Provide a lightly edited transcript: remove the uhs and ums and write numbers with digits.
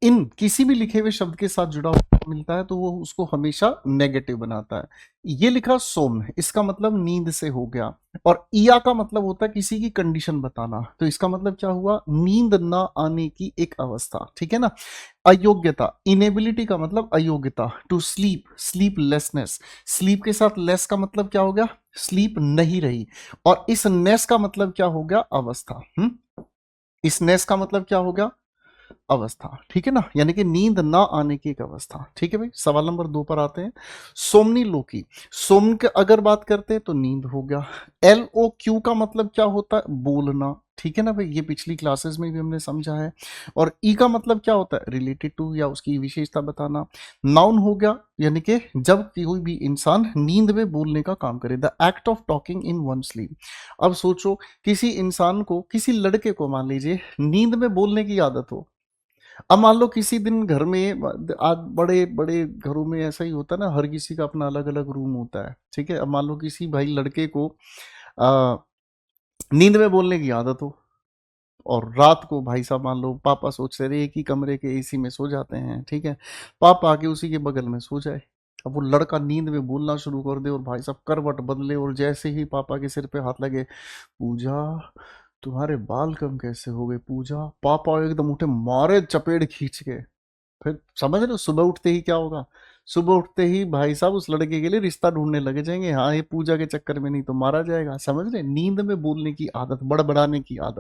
इन किसी भी लिखे हुए शब्द के साथ जुड़ा हुआ मिलता है तो वो उसको हमेशा नेगेटिव बनाता है। ये लिखा सोम्न, इसका मतलब नींद से हो गया। और इया का मतलब होता है किसी की कंडीशन बताना, तो इसका मतलब क्या हुआ, नींद ना आने की एक अवस्था, ठीक है ना। अयोग्यता, इनेबिलिटी का मतलब अयोग्यता। टू स्लीप, स्लीपलेसनेस, स्लीप के साथ लेस का मतलब क्या हो गया, स्लीप नहीं रही। और इस नेस का मतलब क्या हो गया, अवस्था। इस नेस का मतलब क्या हो गया, अवस्था, ठीक है ना, यानी कि नींद ना आने की एक अवस्था। ठीक है भाई, सवाल नंबर 2 पर आते हैं। सोमनी लोकी, सोम के अगर बात करते हैं तो नींद हो गया। एल ओ क्यू का मतलब क्या होता है, बोलना, ठीक है ना भाई, ये पिछली क्लासेस में भी हमने समझा है। और ई का मतलब क्या होता है, रिलेटेड टू या उसकी विशेषता बताना। नाउन हो गया, यानी कि जब कोई भी इंसान नींद में बोलने का काम करे, the act of talking in one sleep. अब सोचो, किसी इंसान को, किसी लड़के को मान लीजिए नींद में बोलने की आदत हो। अब मान लो किसी दिन घर में, आज बड़े बड़े घरों में ऐसा ही होता है ना, हर किसी का अपना अलग अलग रूम होता है, ठीक है। अब मान लो किसी भाई लड़के को आ, नींद में बोलने की आदत हो, और रात को भाई साहब मान लो पापा सोचते रहे एक ही कमरे के एसी में सो जाते हैं, ठीक है, पापा आके उसी के बगल में सो जाए। अब वो लड़का नींद में बोलना शुरू कर दे और भाई साहब करवट बदले, और जैसे ही पापा के सिर पे हाथ लगे, पूजा तुम्हारे बाल कम कैसे हो गए पूजा, पापा एकदम उठे मारे चपेट खींच के। फिर समझ रहे हो सुबह उठते ही क्या होगा, सुबह उठते ही भाई साहब उस लड़के के लिए रिश्ता ढूंढने लगे जाएंगे, हाँ ये पूजा के चक्कर में नहीं तो मारा जाएगा। समझ रहे, नींद में बोलने की आदत, बड़बड़ाने की आदत।